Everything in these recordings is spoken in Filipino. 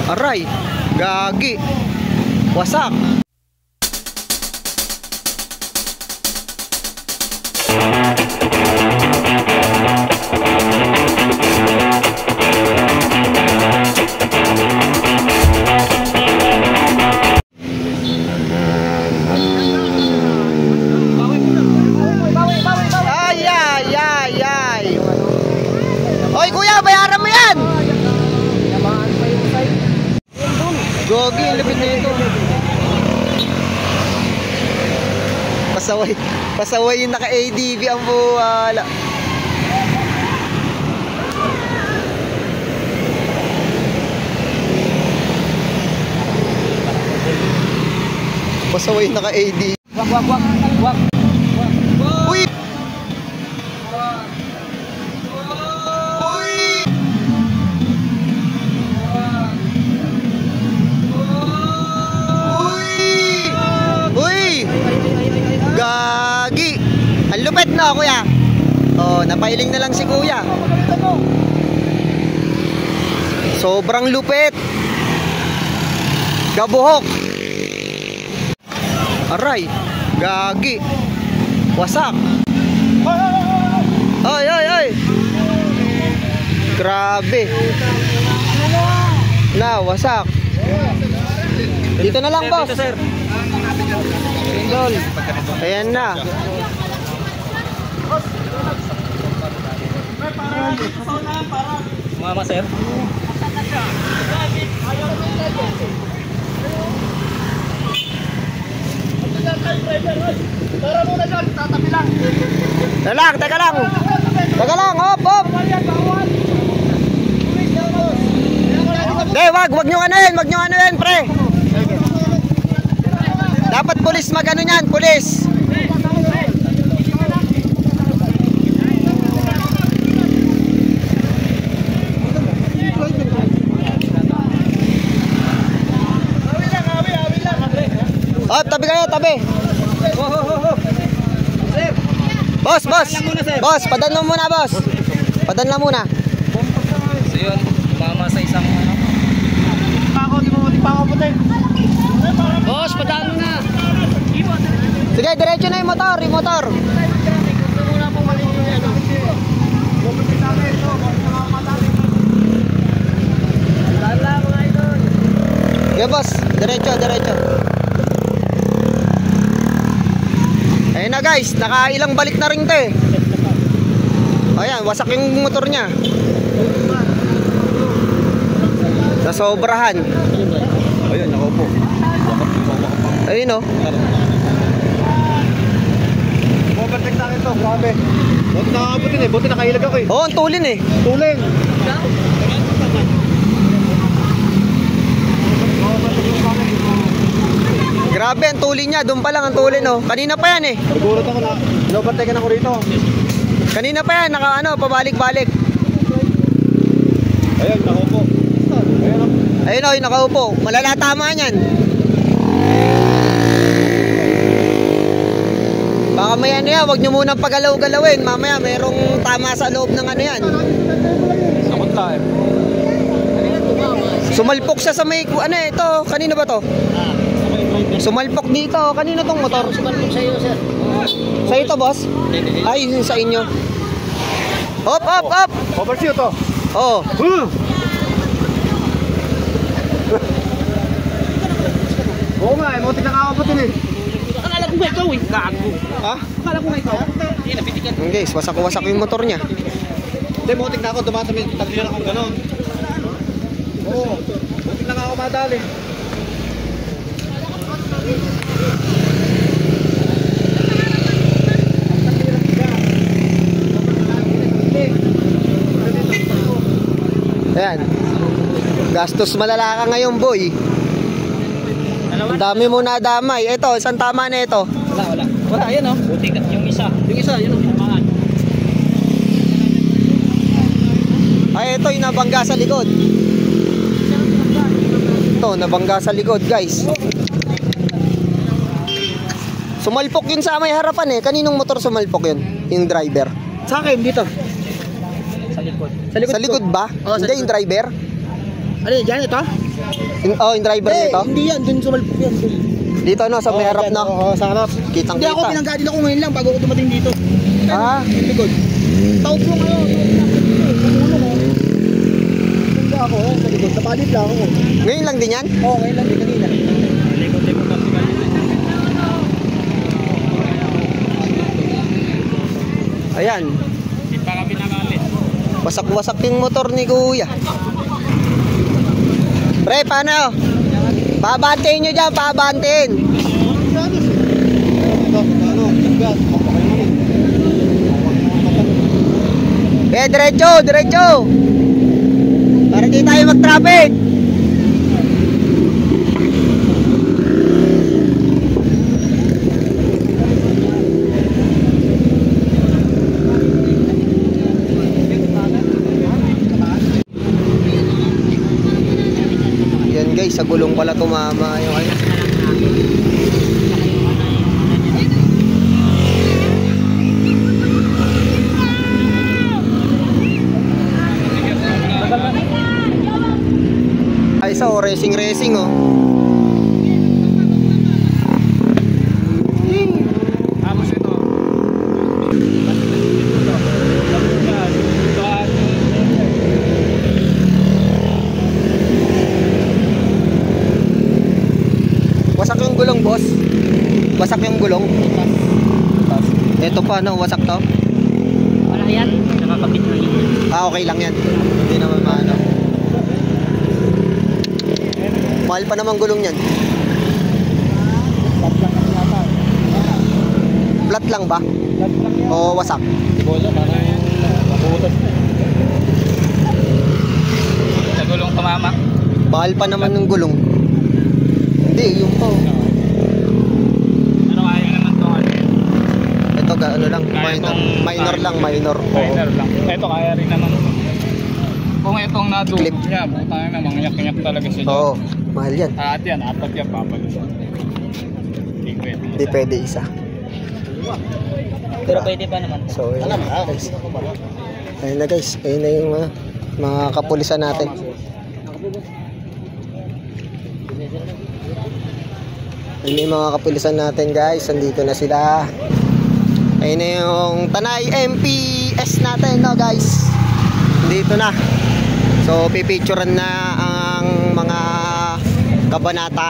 Aray, gagi. Wasak. Hoy kuya, bayaran mo yan! Gogi, lupit na ito. Pasaway yung naka-ADV ang buwala. Pasaway yung naka-ADV. Wag. Uy! Gagi! Ang lupit no, kuya. Oh, napailing na lang si kuya. Sobrang lupit. Gabuhok. Aray, gagi. Wasak. Ay. Grabe. Na, wasak. Dito na lang, boss. Dito, sir. Dol. Ayan na. Mama, sir. Tara muna dyan, tatabi lang. Teka lang. Hop. Wag nyo ano yun, pre. Dapat pulis magano niyan, pulis. Oh, tabi kayo. Boss. Boss, padan mo muna, boss. Padan lang muna. So yun, mama sa isang Di pa ako puti. Boss, padaan mo na. Sige, diretso na yung motor. Okay, boss. Diretso. Ayun na guys, nakailang balik na rin 'to eh. Ayan, wasak yung motor niya. Sa sobrahan. Ayun, nakaupo. Ayun oh. Overtake na ito, grabe. Buti nakakabutin eh, buti nakailag ako eh. Oo, ang tulin eh. Tuling. Grabe, ang tulin niya. Doon pa lang ang tulin oh. Kanina pa yan eh. Siguro ako na, overtake na ako rito. Kanina pa yan, pabalik-balik. Ayun, nakaupo. Ayun oh, yung nakaupo. Malala tama yan. Baka may ano yan, huwag nyo munang pagalaw-galawin. Mamaya mayroong tama sa loob ng ano yan. Sakot tayo. Sumalpok siya sa may, ano ito, kanino ba to? Sumalpok dito, kanino tong motor? Sumalpok sa iyo, sir. Sa ito, boss? Ay, sa inyo. Hop! Overshoot to. Oo. Oo nga, emotik na kakabutin eh. Akala ko nga ikaw eh. Gago. Ha? Akala ko nga ikaw. Hindi, napitikan. Guys, wasak yung motor niya. Hindi, emotik na ako, dumatami. Tagli na akong gano'n. Oo, emotik na ako madali. Ayan. Gastos malala ka ngayon, boy. Ang dami mo na damay. Ito, isang tama na ito. Wala, yan oh. Buti ka yung isa. Yun oh. Tamaan. Ay, ito yung nabangga sa likod. Ito, nabangga sa likod, guys. Sumalpok yun sa may harapan eh. Kaninong motor sumalpok yun? Yung driver. Sa akin, dito. Sa likod. Sa likod ba? Oo, sa Hindi, yung driver. Ano yan, ito? Yung driver nito? Hindi yan, dun sumalpok yan. Dito no, sa may harap no? Oo, sa harap. Kitang Hindi ako, kita. pinanggadin ako ngayon lang bago ako dumating dito. Ah, Likod. Taot mo ngayon. Hindi ako, sa likod. Sa palit lang ako. ngayon lang din yan? Oo, ngayon lang din kanina. Likod-likod kasi kanina. Ayan. Hindi pa kami nakalit. Wasak-wasak yung motor ni Kuya. Pre, paano? Pabantayin nyo dyan, pabantayin. Diretso, diretso. Para di tayo mag-traffic. Yan guys, sa gulong pala tumama yung ano. Ay, isa oh, racing oh. Tapos ito. Wasak yung gulong, boss. Wasak yung gulong. Ito pa, no? Wasak to? Wala yan. Nakakabit na yun. Ah, okay lang yan. Hindi naman maano. Mahal pa naman gulong yan. Flat lang ba? O wasak? Bola, parang nabutas. Sa gulong tumama. Mahal pa naman ng gulong. Hindi, yung pa. Ano kaya naman ito? Ito, ano lang, minor lang. Minor lang. Ito kaya rin naman. Kung itong nadulog Clip. niya, butang na, mangyak-nyak talaga siya. Oo, mahal yan. At yan, apat yan, papalis. Hindi pwede. Hindi pwede isa. Pero pwede pa naman. So, ayun na guys. Ayun na guys. Ayun na yung mga kapulisan natin. Ayun na yung mga kapulisan natin guys. Andito na sila. Ayun na yung Tanay MPS natin, no guys. Dito na. So, pipicturean na ang mga kabanata.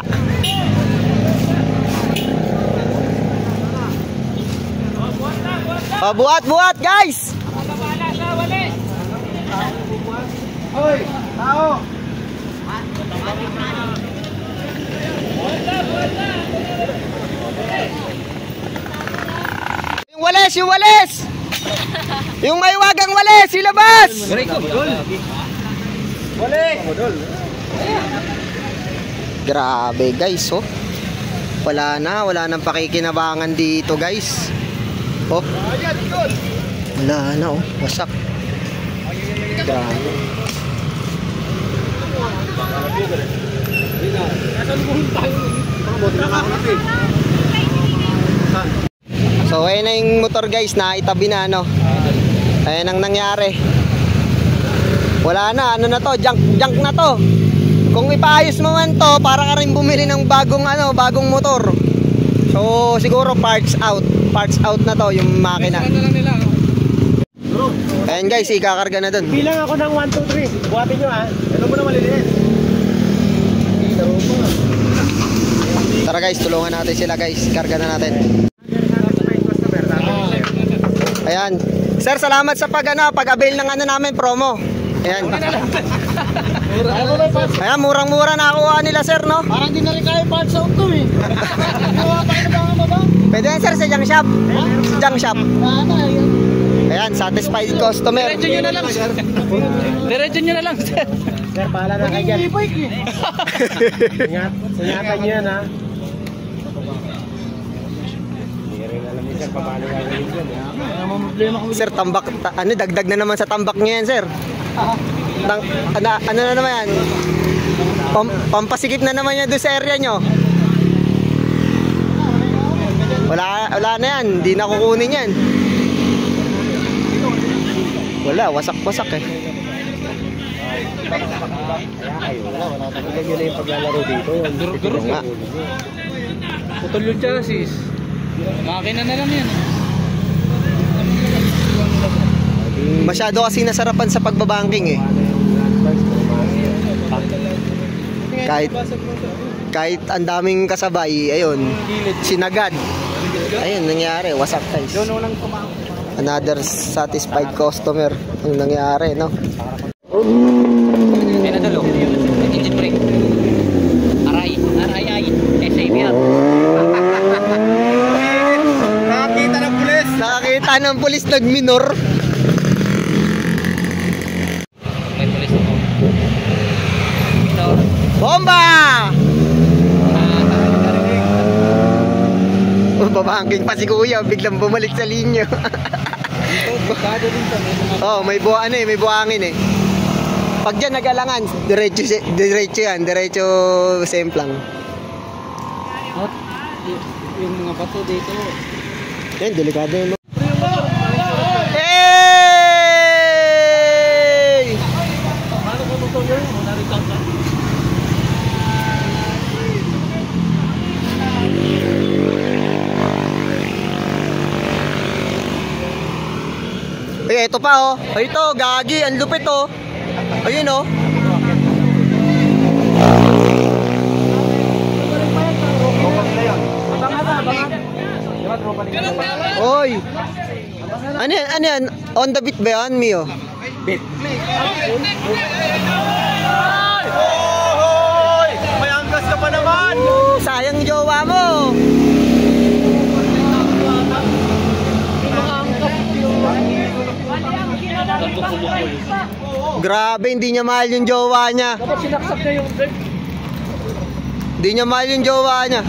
Oh, buhat guys! Hoy, tao! Yung Walis! Yung may wagang Walis, ilabas! Grabe guys, oh. Wala nang pakikinabangan dito guys. Oh. Wala na, oh. Wasak. Grabe. So ayun na yung motor guys, naitabi na no. Ayun ang nangyari. Wala na, ano na to, junk na to. Kung ipaayos mo man to, para ka rin bumili ng bagong motor. So siguro parts out na to yung makina. Ayun guys, ikakarga na dun. Bilang ako ng 1, 2, 3. Buhatin nyo ha. Ano mo na maliliit? Tara guys, tulungan natin sila guys. Karga na natin. Ayan. Sir, salamat sa pag-avail ng namin promo. Ayan. Ayan, murang-mura nakuha nila sir, no? Parang di na rin kayo parts out to eh. Pwede yan sir sa junk shop. Junk shop. Ayan, satisfied customer. Diretso nyo na lang sir. Diretso nyo na lang sir. Sir, bahala na kayo dyan. Ingatan nyo yan ha. Sir, tambak, dagdag na naman sa tambak niya yan sir. Ano na naman yan? Pampasikip na naman yan doon sa area nyo. Wala na yan, hindi na kukunin yan. Wala, wasak-wasak eh. Wala talaga yun yung paglalaro dito. Durog-durog nga. Putol yung chassis. Makina na lang yan. Masyado kasi nasarapan sa pagbabangking eh. Kahit ang daming kasabay, ayun, sinagad. Ayun, nangyari, wasak guys. Another satisfied customer ang nangyari, no? Ay nadalo. Engine brake. Aray, SABR. Nakakita ng pulis. Nakakita ng pulis nagminor. May pulis ako. Ito. Bomba! Babangking pa si kuya, biglang bumalik sa linya. Oh, may buwan eh, may buhangin eh. Pag dyan nagalangan, diretso yan, diretso semplang. Yung mga bato dito. Yan, delikado yun. Hey! Eh, ito pa oh. Ay, ito, gagi, ang lupit oh. Ayun oh. Oy. Ano yan? On the beat ba yan, Mio? Bit. Hoy! May angkas ka pa naman! Sayang jowa mo. Grabe, hindi niya mahal yung jowa niya. Dapat sinaksak niya yung brake. Hindi niya mahal yung jowa niya.